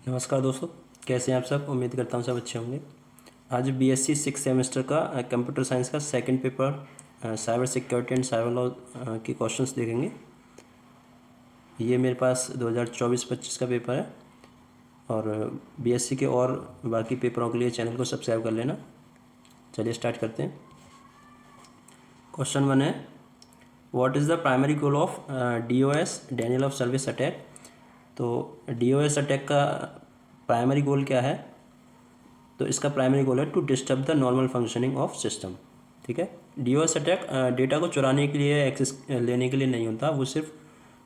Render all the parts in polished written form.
नमस्कार दोस्तों, कैसे हैं आप सब। उम्मीद करता हूँ सब अच्छे होंगे। आज बीएससी 6 सेमेस्टर का कंप्यूटर साइंस का second paper cyber security and cyber law के क्वेश्चंस देखेंगे। ये मेरे पास 2024-25 का पेपर है और बीएससी के और बाकी पेपरों के लिए चैनल को सब्सक्राइब कर लेना। चलिए स्टार्ट करते हैं। क्वेश्चन 1 है, what is the primary goal of DOS denial of service attack. तो DOS अटैक का प्राइमरी गोल क्या है? तो इसका प्राइमरी गोल है to disturb the normal functioning of system. ठीक है, DOS अटैक डेटा को चुराने के लिए, एक्सेस लेने के लिए नहीं होता, वो सिर्फ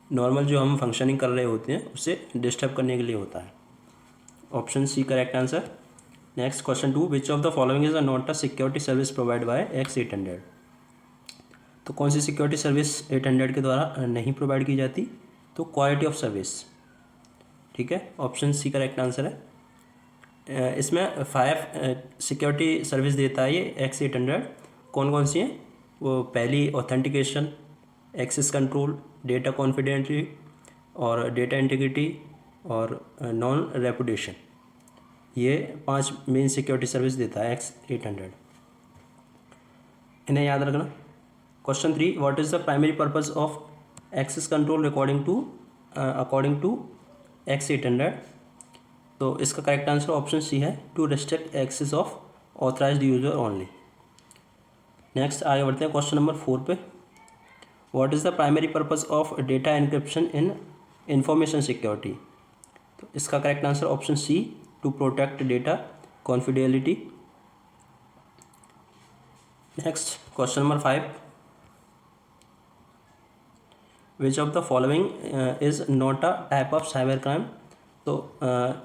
नॉर्मल जो हम फंक्शनिंग कर रहे होते हैं उसे डिस्टर्ब करने के लिए होता है। Option C correct answer. Next question 2, which of the following is not a security service provide by X800। तो कौन सी सिक्योरिटी सर्विस 800 के द्वारा नहीं प्रोवाइड की जाती? तो क्वालिटी ऑफ सर्विस। ठीक है, ऑप्शन सी करेक्ट आंसर है। इसमें 5 सिक्योरिटी सर्विस देता है ये X800। कौन कौन सी हैं? वो पहली authentication, access control, data confidentiality और डेटा इंटीग्रिटी और नॉन रेपुटेशन। ये 5 मेन सिक्योरिटी सर्विस देता है X800। इन्हें याद रखना। Question 3, what is the primary purpose of access control according to X800। तो इसका करेक्ट आंसर ऑप्शन सी है, to restrict access of authorised user only. Next आगे बढ़ते हैं क्वेश्चन नंबर 4 पे। What is the primary purpose of data encryption in information security. तो इसका correct answer option C, to protect data confidentiality. Next question number 5, which of the following is not a type of cyber crime. तो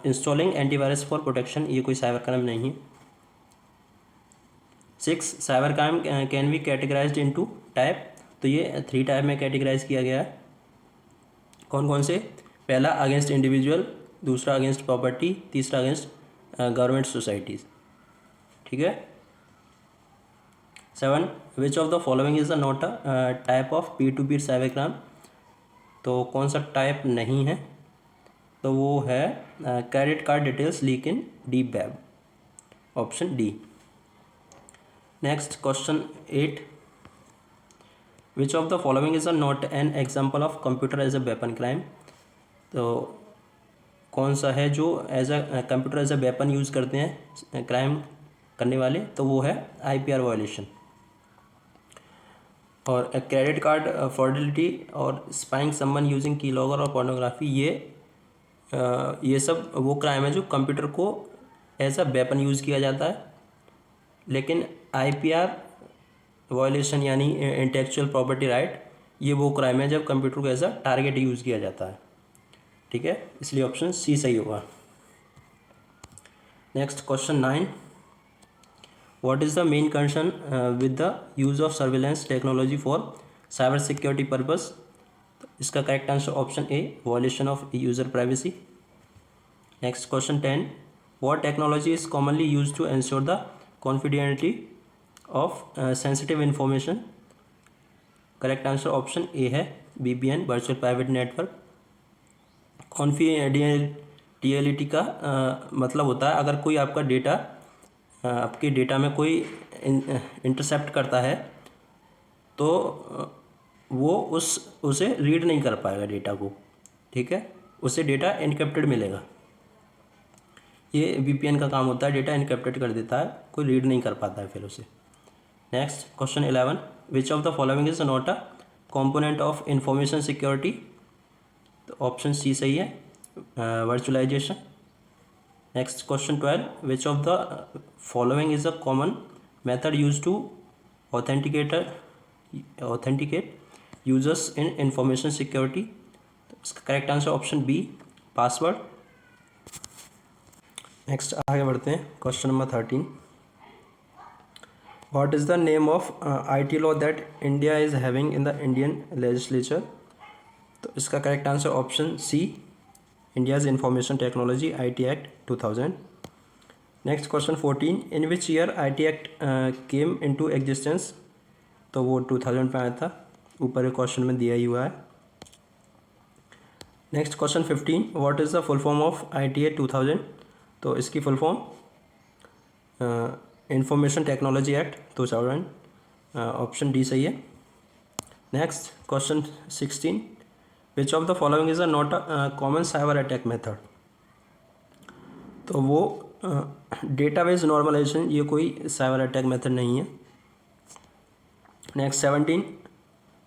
installing antivirus for protection ये कोई cyber crime नहीं है। 6, cyber crime can be categorised into type. तो ये 3 type में categorise किया गया है। कौन कौन से? पहला अगेंस्ट इंडिविजुअल, दूसरा अगेंस्ट प्रॉपर्टी, तीसरा अगेंस्ट गवर्नमेंट सोसाइटीज़। ठीक है। 7, which of the following is not a type of peer to peer cyber crime. तो कौन सा टाइप नहीं है? तो वो है credit card details leak in deep web, option D. Next question 8, which of the following is not an example of computer as a weapon crime. तो कौन सा है जो as a computer as a weapon use करते हैं crime करने वाले? तो वो है IPR वायलेशन। और क्रेडिट कार्ड फ्रॉडिलिटी और spying someone using key logger और पोर्नोग्राफी, ये सब वो क्राइम है जो कंप्यूटर को एज अ वेपन यूज़ किया जाता है। लेकिन IPR वायलेशन यानी इंटेलेक्चुअल प्रॉपर्टी राइट, ये वो क्राइम है जब कंप्यूटर को एज अ टारगेट यूज़ किया जाता है। ठीक है, इसलिए ऑप्शन सी सही होगा। Next question 9, what is the main concern with the use of surveillance technology for cyber security purpose. इसका correct answer option A, violation of user privacy. Next question 10, what technology is commonly use to ensure the confidentiality of sensitive information. Correct answer option A है, VPN, virtual private network. Confidentiality का मतलब होता है अगर कोई आपका data, आपके data में कोई इंटरसेप्ट करता है तो वो उसे रीड नहीं कर पाएगा डेटा को। ठीक है, उसे डेटा इनक्रिप्टेड मिलेगा। ये VPN का काम होता है, डेटा इनक्रिप्टेड कर देता है, कोई रीड नहीं कर पाता है फिर उसे। Next question 11, which of the following is not a component of information security. तो ऑप्शन सी सही है, virtualisation. Next question 12, which of the following is a common method use to authenticate users in information security. तो इसका correct answer option B, password. Next आगे बढ़ते हैं question number 13, what is the name of IT law that India is having in the Indian legislature. तो इसका correct answer option C, India's information technology IT act 2000। Next question 14, in which year IT act came into existence. तो वो 2000 में आया था, ऊपर एक question में दिया ही हुआ है। Next question 15, what is the full form of ITA 2000? तो इसकी full form information technology act 2000, option D सही है। Next question 16, which of the following is a not a common cyber attack method? तो वो डेटाबेस नॉर्मलाइजेशन, ये कोई cyber attack method नहीं है। Next 17,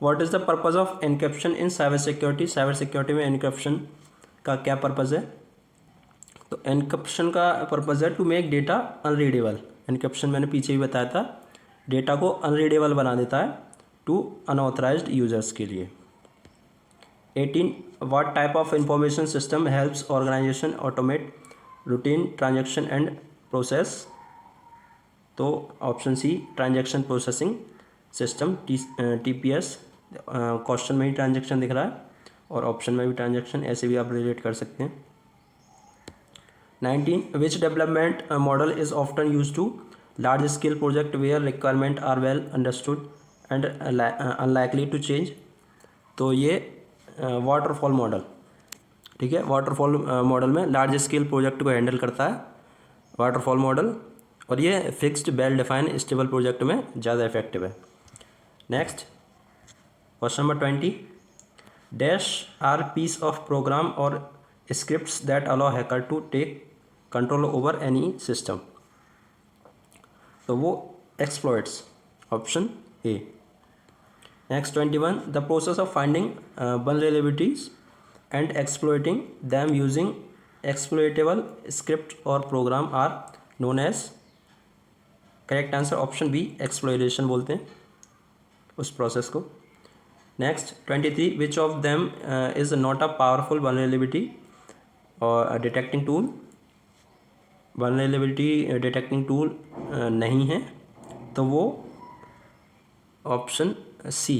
what is the purpose of encryption in cyber security? Cyber security में encryption का क्या purpose है? तो एनक्रिप्शन का पर्पज़ है to make data unreadable. Encryption मैंने पीछे भी बताया था, डेटा को अनरीडेबल बना देता है टू अनऑथराइज्ड यूजर्स के लिए। 18, what type of information system helps organisation automate routine transaction and process? तो option C transaction processing system, TPS। Question में ही ट्रांजैक्शन दिख रहा है और ऑप्शन में भी ट्रांजैक्शन, ऐसे भी आप रिलेट कर सकते हैं। 19, which development model is often use to large scale project where requirement are well understood and unlikely to change? तो ये वाटरफॉल मॉडल, ठीक है, वाटरफॉल मॉडल में लार्ज स्केल प्रोजेक्ट को हैंडल करता है वाटरफॉल मॉडल, और ये fixed well defined stable project में ज़्यादा इफेक्टिव है। Next question number 20, dash are piece of program और scripts that allow hacker to take control over any system? तो वो exploits, option A. Next 21, the process of finding vulnerabilities and exploiting them using exploitable script or program are known as? Correct answer option B, exploration बोलते हैं उस process को। Next 23, which of them is not a powerful vulnerability or detecting tool? Vulnerability detecting tool नहीं है, तो वो option C,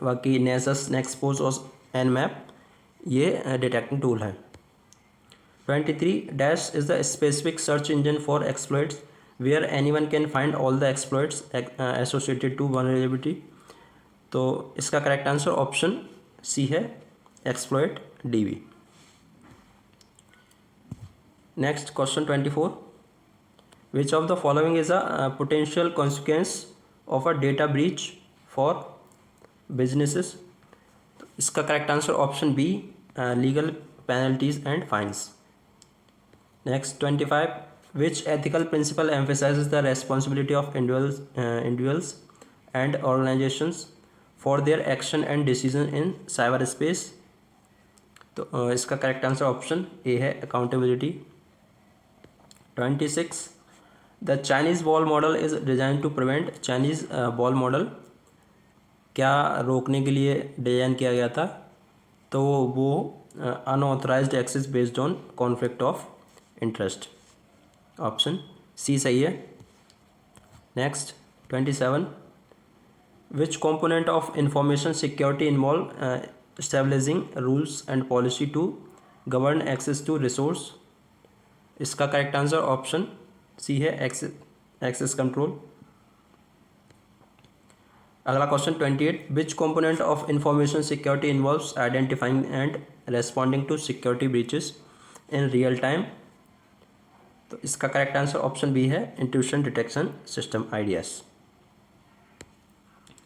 बाकी Nessus, नेक्सपोज और Nmap ये डिटेक्टिंग टूल है। 23, dash is the specific search engine for exploits where anyone can find all the exploits associated to vulnerability? तो इसका करेक्ट आंसर ऑप्शन सी है, exploit DB। Next question 24, which of the following is a potential consequence of a data breach for businesses? इसका correct answer option B, legal penalties and fines. Next 25, which ethical principle emphasizes the responsibility of individuals and organizations for their action and decision in cyber space? तो इसका correct answer option A है, accountability. 26, the Chinese wall model is design to prevent? Chinese wall model क्या रोकने के लिए design किया गया था? तो वो unauthorised access based on conflict of interest, option C सही है। Next 27, which component of information security involve establishing rules and policy to govern access to resource? इसका करेक्ट आंसर ऑप्शन सी है, एक्सेस कंट्रोल। अगला question 28, which component of information security involves identifying and responding to security breaches in real time? तो इसका correct answer option B है, intrusion detection system, IDS।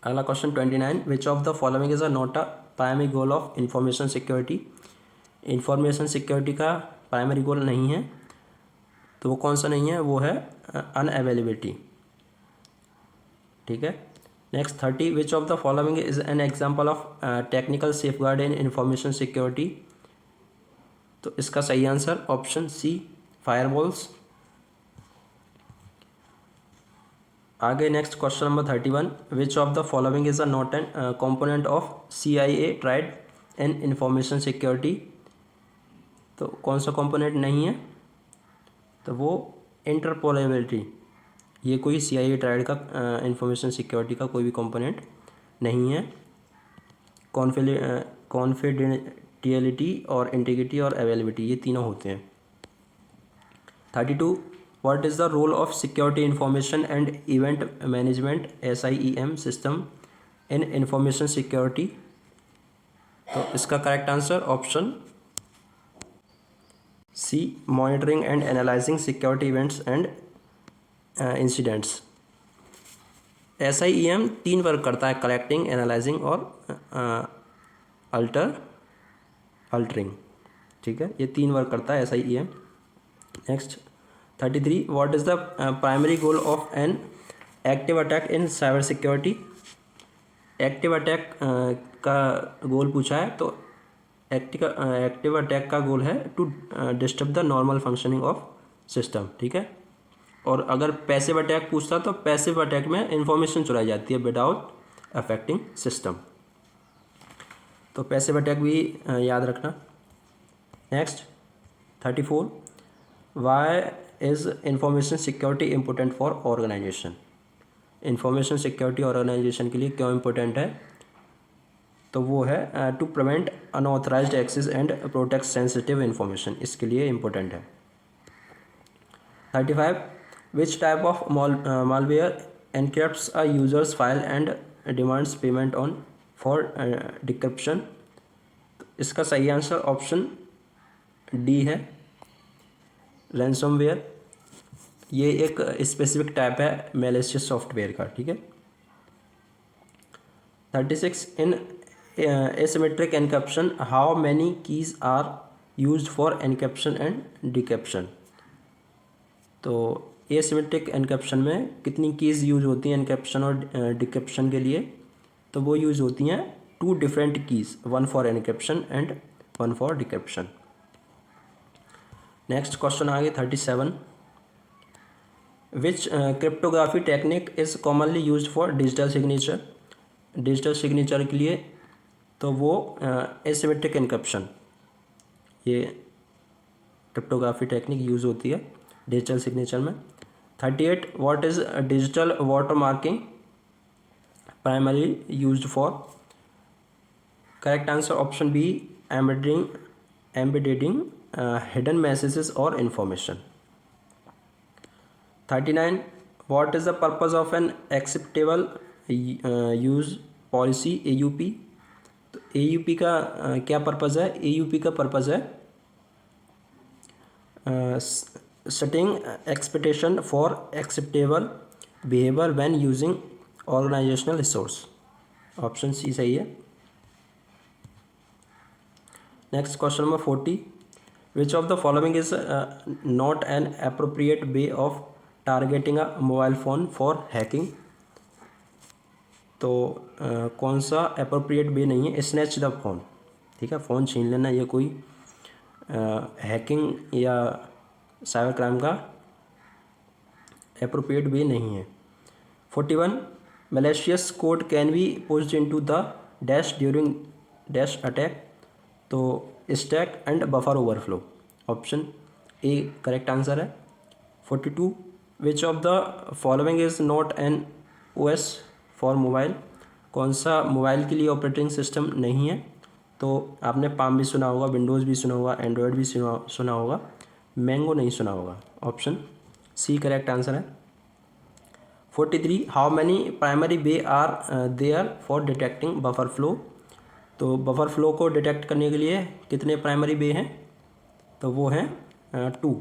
अगला question 29, which of the following is a not a primary goal of information security? Information security का primary गोल नहीं है, तो वो कौन सा नहीं है? वो है अनअवेलेबिलिटी, ठीक है। Next 30, which of the following is N example of technical safeguard in information security? तो इसका सही आंसर ऑप्शन सी, फायरवॉल्स। आगे next question number 31, which of the following is a not an component of CIA tried in information security? तो कौन सा component नहीं है? तो वो इंटरपोलेबिलिटी, ये कोई CIA ट्राइड का इंफॉर्मेशन सिक्योरिटी का कोई भी कॉम्पोनेंट नहीं है। कॉन्फिडेंटियलिटी और इंटीग्रिटी और अवेलेबिलिटी, ये तीनों होते हैं। 32, what is the role of security information and event management SIEM system in information security? तो इसका correct answer option C, monitoring and analysing security events and incidents. SIEM 3 work करता है, कलेक्टिंग, एनालाइजिंग और altering. ठीक है, ये 3 work करता है SIEM। Next 33, what is the primary goal of an active attack in cyber security. Active attack का गोल पूछा है, तो एक्टिव अटैक का गोल है to disturb the normal functioning of system. ठीक है, और अगर पैसिव अटैक पूछता तो पैसिव अटैक में इंफॉर्मेशन चुराई जाती है विदाउट अफेक्टिंग सिस्टम। तो पैसिव अटैक भी याद रखना। Next 34, why is information security important for organisation. Information security organisation के लिए क्यों इम्पोर्टेंट है, तो वो है to prevent unauthorised access and protect sensitive information, इसके लिए इम्पोर्टेंट है। 35, which type of malware encrypts a user's file and demands payment on for decryption। इसका सही आंसर ऑप्शन डी है, रैंसमवेयर। ये एक स्पेसिफिक टाइप है मैलिशियस सॉफ्टवेयर का। ठीक है। 36, in asymmetric encryption how many keys are used for encryption and decryption. तो एसिमेट्रिक एनक्रिप्शन में कितनी कीज़ यूज होती हैं एनक्रिप्शन और डिक्रिप्शन के लिए, तो वो यूज होती हैं 2 different keys, 1 for encryption and 1 for decryption. Next question आगे 37, which cryptography technique is commonly used for digital signature. Digital signature के लिए तो वो एसिमेट्रिक एनक्रिप्शन, ये क्रिप्टोग्राफी टेक्निक यूज़ होती है डिजिटल सिग्नेचर में। 38, what is digital water marking primarily used for. Correct answer option B, embedding hidden messages or information. 39, what is the purpose of an acceptable use policy AUP। तो AUP का क्या purpose है, AUP का purpose है setting expectation for acceptable behavior when using organizational resource। Option C सही है। Next question number 40, which of the following is not an appropriate way of targeting a mobile phone for hacking. तो कौन सा appropriate way नहीं है, snatch the phone. ठीक है, phone छीन लेना ये कोई हैकिंग या साइबर क्राइम का अप्रोप्रिएट वे नहीं है। 41, malicious code can be pushed into the dash during dash attack. तो stack and buffer overflow, option A correct answer है। 42, which of the following is not an OS for mobile. कौन सा mobile के लिए operating system नहीं है, तो आपने पाम भी सुना होगा, विंडोज़ भी सुना होगा, एंड्रॉयड भी सुना होगा, मैंगो नहीं सुना होगा। ऑप्शन सी करेक्ट आंसर है। 43, how many primary way are there for detecting buffer flow. तो बफर फ्लो को डिटेक्ट करने के लिए कितने प्राइमरी वे हैं, तो वो हैं 2।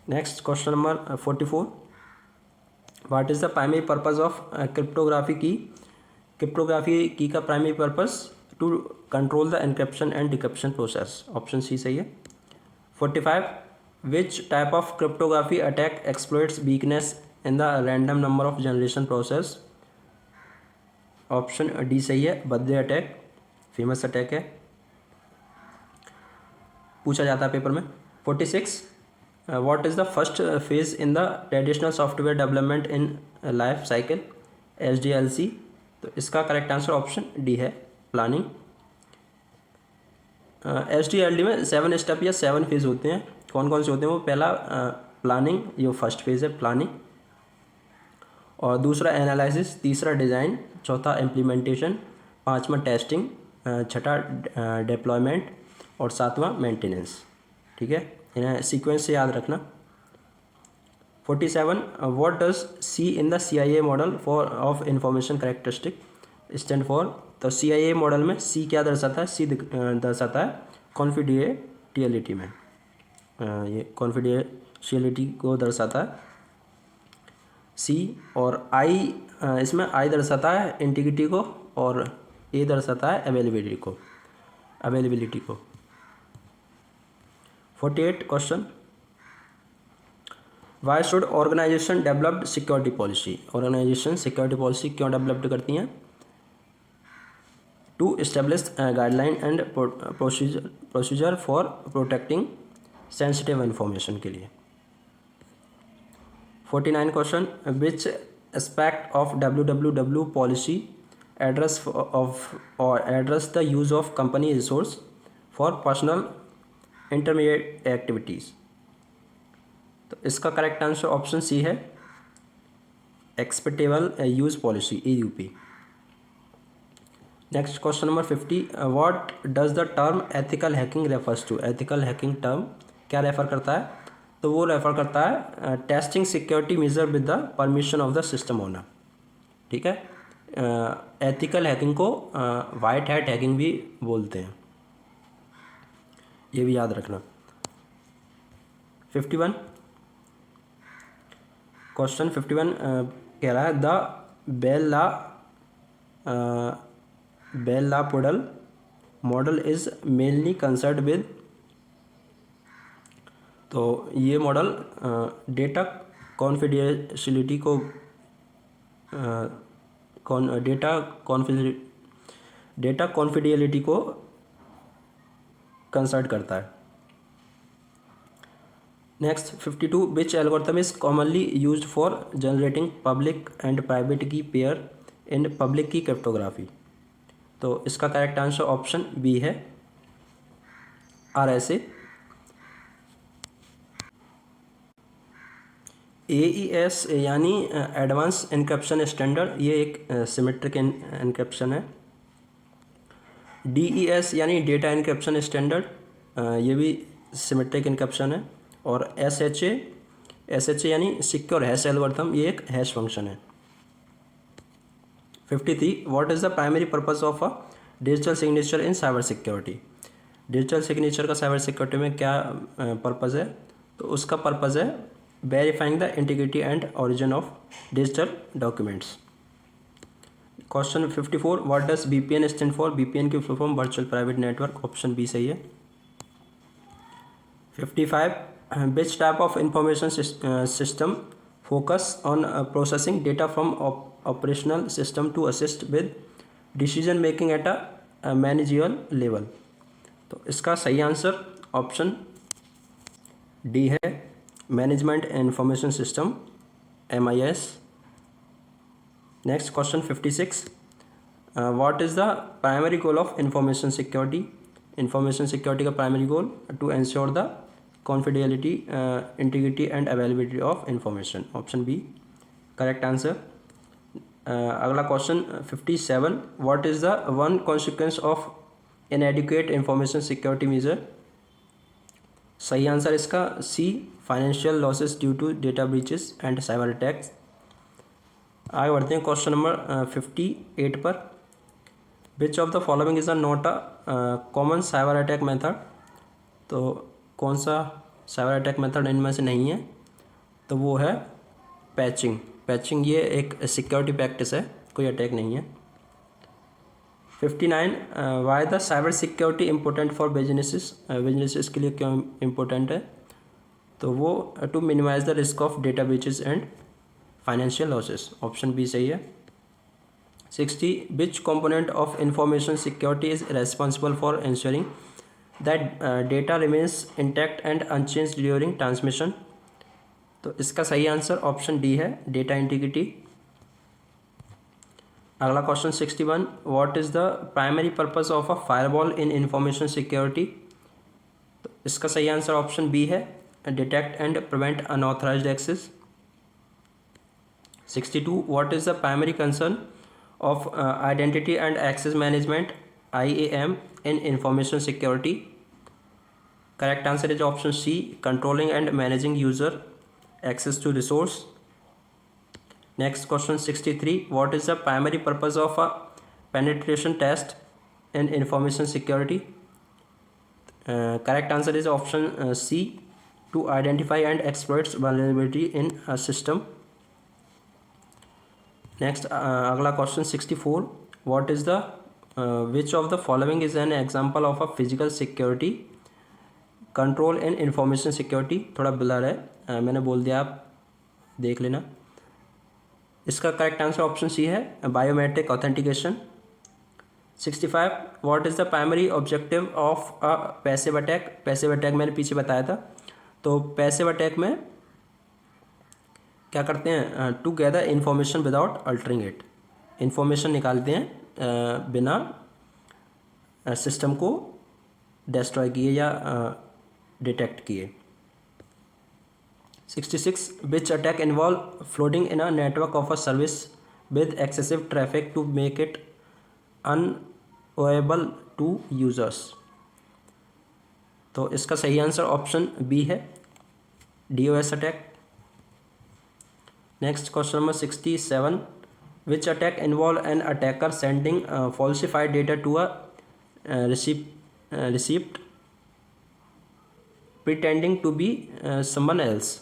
Next question number 44, what is the primary purpose of cryptography key. Cryptography key का primary purpose to control the encryption and decryption process. Option C सही है। 45, which type of cryptography attack exploits weakness in the random number of generation process. Option D सही है, birthday attack famous attack है, पूछा जाता है paper में। 46, what is the first phase in the traditional software development in life cycle SDLC। तो इसका correct answer option D है, प्लानिंग। SDLC में 7 स्टेप या 7 फेज़ होते हैं। कौन कौन से होते हैं वो, पहला प्लानिंग, ये फर्स्ट फेज़ है प्लानिंग, और दूसरा एनालिसिस, तीसरा डिज़ाइन, चौथा इम्प्लीमेंटेशन, पांचवा टेस्टिंग, छठा डिप्लॉयमेंट और सातवां मेंटेनेंस। ठीक है, इन्हें सीक्वेंस से याद रखना। 47, what does C in the CIA model for of information characteristic stand for. तो CIA मॉडल में C क्या दर्शाता है? C दर्शाता है कॉन्फिडेंशियलिटी में, ये कॉन्फिडेंशियलिटी को दर्शाता है C, और I इसमें I दर्शाता है इंटीग्रिटी को, और A दर्शाता है अवेलेबिलिटी को। 48 question, why should organization developed security policy? Organization security policy क्यों डेवलप्ड करती हैं? To establish guideline and procedure for protecting sensitive information के लिए। 49 question, which aspect of WWW policy address the use of company resource for personal intermediate activities? तो इसका correct answer option C है, expectable use policy EUP। Next question number 50, what does the term ethical hacking refers to? Ethical hacking term क्या refer करता है? तो वो refer करता है testing security measure with the permission of the system owner. ठीक है, एथिकल हैकिंग को वाइट हैट हैकिंग भी बोलते हैं, ये भी याद रखना। 51 क्वेश्चन 51 कह रहा है the Bell La Padula model is mainly concerned with, तो ये मॉडल डेटा कॉन्फिडेंशियलिटी को डेटा कॉन्फिडेंशियलिटी को कंसर्न करता है। Next 52, which algorithm is commonly used for generating public and private key pair in public key cryptography? तो इसका correct answer option B है, RSA। AES यानी एडवांस एन्क्रिप्शन स्टैंडर्ड, ये एक सिमेट्रिक एन्क्रिप्शन है। DES यानी डेटा एन्क्रिप्शन स्टैंडर्ड, ये भी सिमेट्रिक एन्क्रिप्शन है। और SHA यानी सिक्योर हैश एल्गोरिथम, ये एक हैश फंक्शन है। 53, what is the primary purpose of a digital signature in cyber security? Digital signature का साइबर सिक्योरिटी में क्या पर्पज़ है? तो उसका पर्पज़ है verifying the integrity and origin of digital documents. Question 54, what does VPN stand for? VPN की full form virtual private network, option B सही है। 55, which type of information system focus on processing data from operational system to assist with decision making at a managerial level? तो इसका सही answer option D है, management information system, MIS। Next question 56, what is the primary goal of information security? Information security का primary goal to ensure the confidentiality, integrity and availability of information, option B correct answer. अगला question 57, what is the one consequence of inadequate information security measure? सही answer इसका C, financial losses due to data breaches and cyber attacks. आगे बढ़ते हैं question number 58 पर, विच of the following is not a common cyber attack method? तो कौन सा cyber attack method इनमें से नहीं है? तो वो है पैचिंग, ये एक सिक्योरिटी प्रैक्टिस है, कोई अटैक नहीं है। 59, why the cyber security important for businesses के लिए क्यों इम्पोर्टेंट है? तो वो to minimise the risk of data breaches and financial losses, option B सही है। 60, विच component of information security is responsible for ensuring that data remains intact and unchanged during transmission? तो इसका सही आंसर ऑप्शन डी है, data integrity. अगला question 61, what is the primary purpose of a firewall in information security? तो इसका सही answer option B है, detect and prevent unauthorised access. 62, what is the primary concern of identity and access management, IAM, in information security? Correct answer is option C, controlling and managing user access to resource. Next question 63, what is the primary purpose of a penetration test in information security. Correct answer is option C, to identify and exploit vulnerability in a system. Next, अगला question 64, what is the which of the following is an example of a physical security control in information security. थोड़ा blur है, मैंने बोल दिया, आप देख लेना. इसका करेक्ट आंसर ऑप्शन सी है, biometric authentication. 65, what is the primary objective of a passive attack. Passive attack मैंने पीछे बताया था. तो पैसिव अटैक में क्या करते हैं, to gather information without altering it. Information निकालते हैं बिना सिस्टम को डिस्ट्रॉय किए या डिटेक्ट किए. 66, which attack involve flooding in a network of a service with excessive traffic to make it unavailable to users. तो इसका सही आंसर ऑप्शन बी है, DOS attack. Next question number 67, which attack involve an attacker sending falsified data to a recipient pretending to be someone else.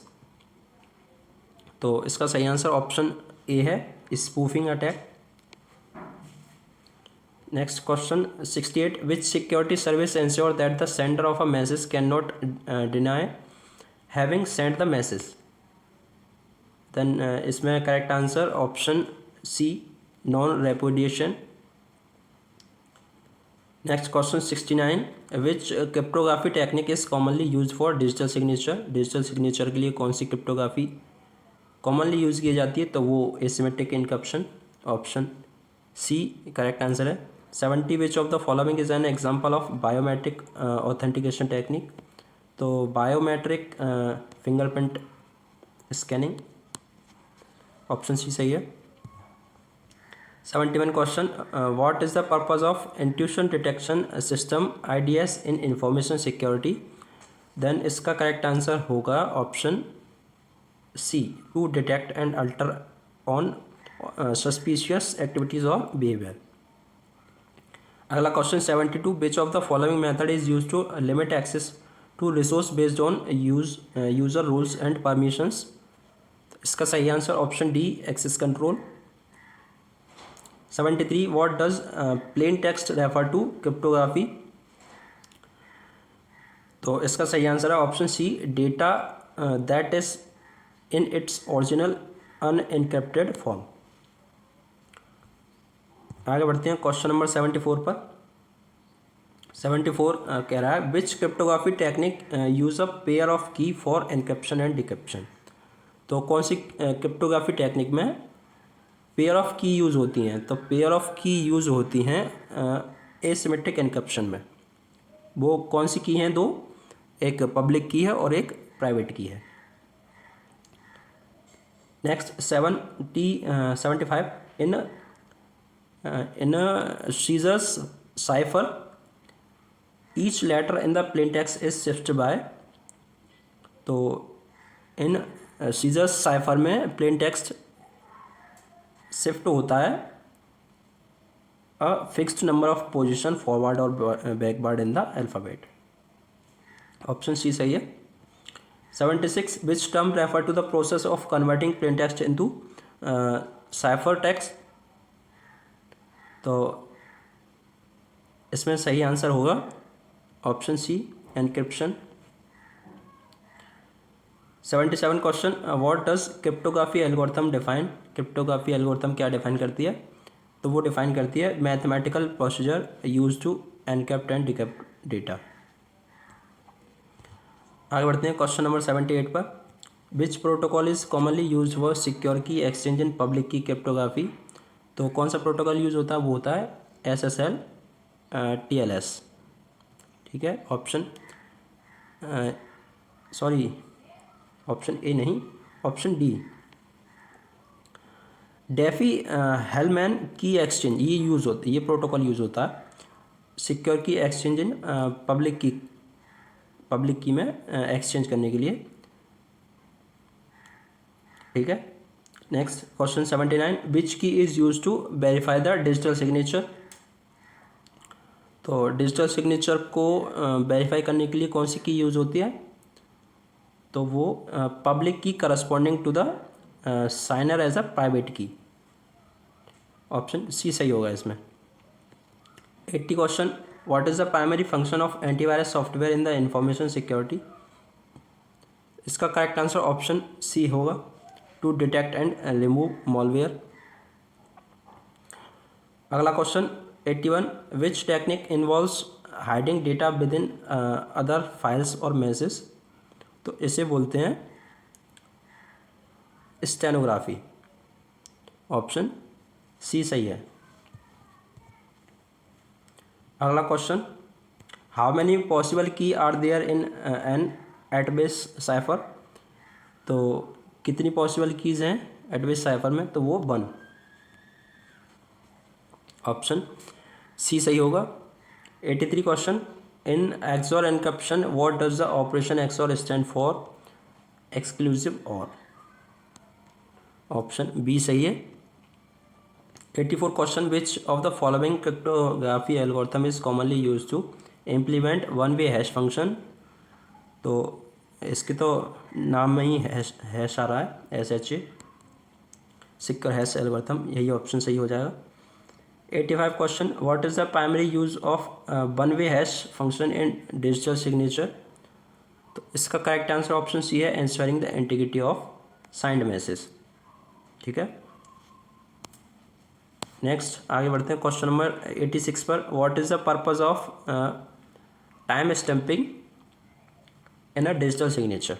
तो इसका सही answer option A है, spoofing attack. Next question 68, which security service ensure that the sender of a message can not deny having send the message. Then इसमें correct answer option C, non repudiation. Next question 69, which cryptography technique is commonly use for digital signature. Digital signature के लिए कौन सी cryptography commonly use की जाती है, तो वो asymmetric encryption, option C correct answer है. 70, which of the following is an example of biometric authentication technique. तो biometric fingerprint scanning, option C सही है. 71 question, what is the purpose of intuition detection system IDS in information security. Then इसका correct answer होगा option C, to detect and alter on suspicious activities or behaviour. अगला question 72, which of the following method is use to limit access to resource based on user rules and permissions. इसका सही answer option D, access control. 73, what does plain text refer to cryptography. तो इसका सही answer है option C, data that is in its original unencrypted form. आगे बढ़ते हैं question number 74 पर. 74 कह रहा है, which cryptography technique use a pair of key for encryption and decryption. तो कौन सी क्रिप्टोग्राफी टेक्निक में पेयर ऑफ की यूज़ होती हैं. तो पेयर ऑफ की यूज़ होती हैं एसिमेट्रिक एनक्रिप्शन में. वो कौन सी की हैं, दो, एक पब्लिक की है और एक प्राइवेट की है. Next 75, in Caesar's cipher each letter in the plain text is shift by. तो इन सीजर्स साइफर में प्लेन टेक्स्ट शिफ्ट होता है a fixed number of position forward or backward in the alphabet. Option C सही है. 76, which term refer to the process of converting plain text into cipher text. तो इसमें सही answer होगा option C, encryption. 77 question, what does cryptography algorithm define. Cryptography algorithm क्या define करती है. तो वो डिफाइन करती है mathematical procedure use to encrypt and decrypt data. आगे बढ़ते हैं क्वेश्चन नंबर 78 पर. Which protocol is commonly use for secure key exchange in public key cryptography. तो कौन सा प्रोटोकॉल यूज होता है, वो होता है SSL TLS. ठीक है, ऑप्शन ऑप्शन ए नहीं, ऑप्शन डी, डेफी हेलमैन की एक्सचेंज. ये यूज़ होता है, ये प्रोटोकॉल यूज़ होता है secure key exchange in public की में एक्सचेंज करने के लिए. ठीक है. Next question 79, which key is use to verify the digital signature. तो डिजिटल सिग्नेचर को वेरीफाई करने के लिए कौन सी की यूज़ होती है? तो वो public key corresponding to the signer as a private key. Option C सही होगा इसमें। 80 question, what is the primary function of antivirus software in the information security? इसका करेक्ट आंसर ऑप्शन सी होगा, to detect and remove malware. अगला question 81, which technique involves hiding data with in other files or message? तो इसे बोलते हैं stenography. Option C सही है। अगला question, how many possible key are there in an Atbash cipher? तो कितनी पॉसिबल कीज़ हैं एटबेस साइफर में? तो वो 1। ऑप्शन सी सही होगा। 83 question, in XOR encryption what does the operation XOR stand for? Exclusive or. Option B सही है। 84 question, which of the following cryptography algorithm is commonly use to implement one way hash function? तो इसके तो नाम में ही hash आ रहा है, SHA, secure hash algorithm, यही ऑप्शन सही हो जाएगा। 85 question, what is the primary use of one way hash function in digital signature? तो इसका करेक्ट आंसर ऑप्शन सी है, ensuring the integrity of signed message. ठीक है, नेक्स्ट आगे बढ़ते हैं क्वेश्चन नंबर 86 पर। What is the purpose of time stamping in a digital signature?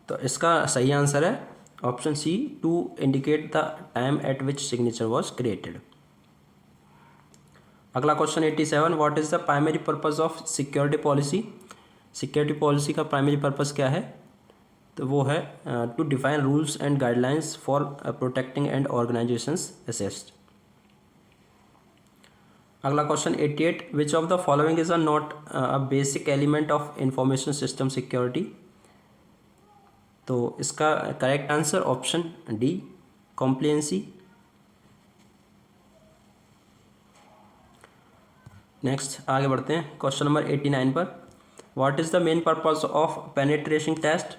तो इसका सही आंसर है option C, to indicate the time at which signature was created. अगला question 87, what is the primary purpose of security policy? Security policy का primary purpose क्या है? तो वो है to define rules and guidelines for protecting and organizations asset. अगला question 88, which of the following is not a basic element of information system security? तो इसका correct answer option D, compliancy. Next आगे बढ़ते हैं क्वेश्चन नंबर 89 पर। What is the main purpose of penetration test?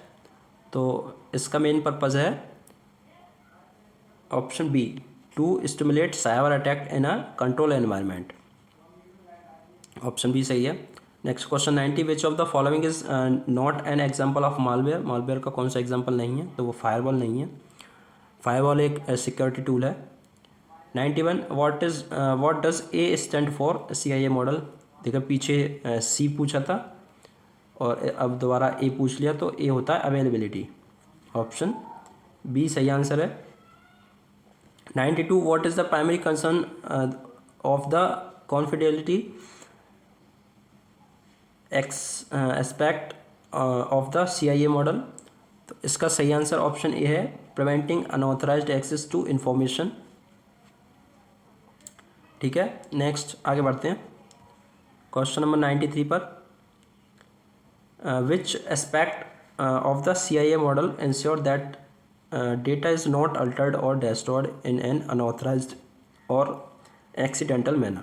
तो इसका main purpose है option B, to stimulate cyber attack in a control environment. Option B सही है। Next question 90, which of the following is not an example of malware? Malware का कौन सा example नहीं है? तो वो फायरवॉल नहीं है। फायरवॉल एक सिक्योरिटी टूल है। 91, what does a stand for? CIA model. देखो पीछे सी पूछा था और अब दोबारा ए पूछ लिया, तो ए होता है अवेलेबिलिटी। ऑप्शन बी सही आंसर है। 92, what is the primary concern of the confidentiality aspect of the CIA model? तो इसका सही आंसर ऑप्शन ए है, preventing unauthorised access to information. ठीक है, नेक्स्ट आगे बढ़ते हैं क्वेश्चन नंबर 93 पर। Which aspect of the CIA model ensure that data is not altered or destroyed in an unauthorized or accidental manner?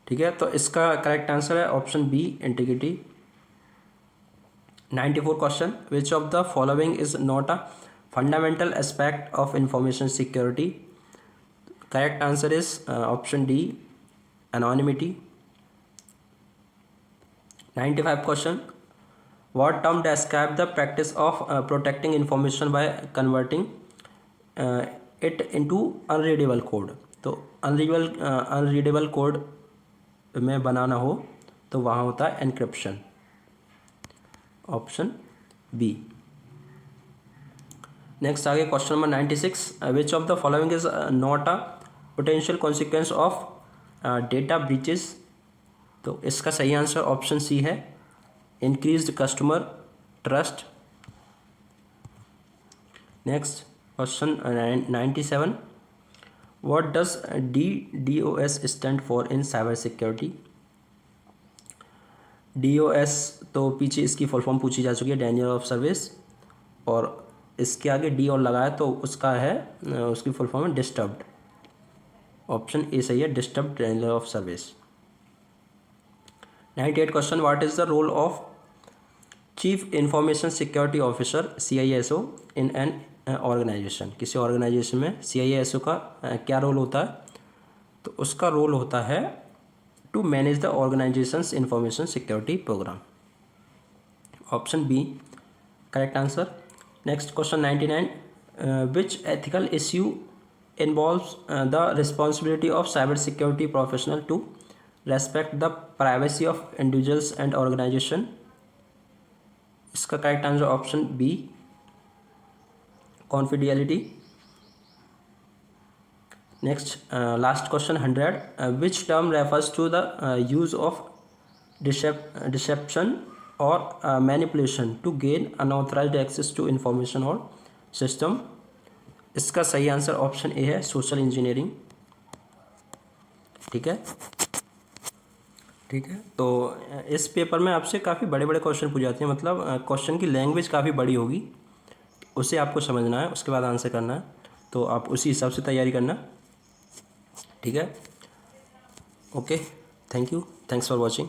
ठीक है, तो इसका करेक्ट आंसर है option B, integrity. 94 question, which of the following is not a fundamental aspect of information security? Correct answer is option D, anonymity. 95 question, what term describe the practice of protecting information by converting it into unreadable code? तो unreadable code में बनाना हो तो वहाँ होता है encryption. Option B. Next आगे question number 96, which of the following is not a potential consequence of data breaches? तो इसका सही आंसर ऑप्शन सी है, increased customer trust. Next question 97, what does DDoS stand for in cyber security? DOS तो पीछे इसकी full form पूछी जा चुकी है, डेनियल ऑफ सर्विस, और इसके आगे डी और लगाया तो उसका है उसकी फुल फॉर्म है डिस्टर्ब्ड। ऑप्शन ए सही है, disturb denial of service. 98 question, what is the role of chief information security officer CISO in an organisation. किसी ऑर्गेनाइजेशन में CISO का क्या रोल होता है? तो उसका रोल होता है to manage the organisation's information security programme. Option B correct answer. Next question 99, which ethical issue involves the responsibility of cybersecurity professional to respect the privacy of individuals and organization। इसका correct answer option B confidentiality. Next last question 100, which term refers to the use of deception or manipulation to gain unauthorized access to information or system. इसका सही answer option A है, social engineering. ठीक है, ठीक है। तो इस paper में आपसे काफ़ी बड़े बड़े क्वेश्चन पूछ जाते हैं, मतलब क्वेश्चन की लैंग्वेज काफ़ी बड़ी होगी, उसे आपको समझना है, उसके बाद आंसर करना है। तो आप उसी हिसाब से तैयारी करना। ठीक है, okay, thank you, thanks for watching.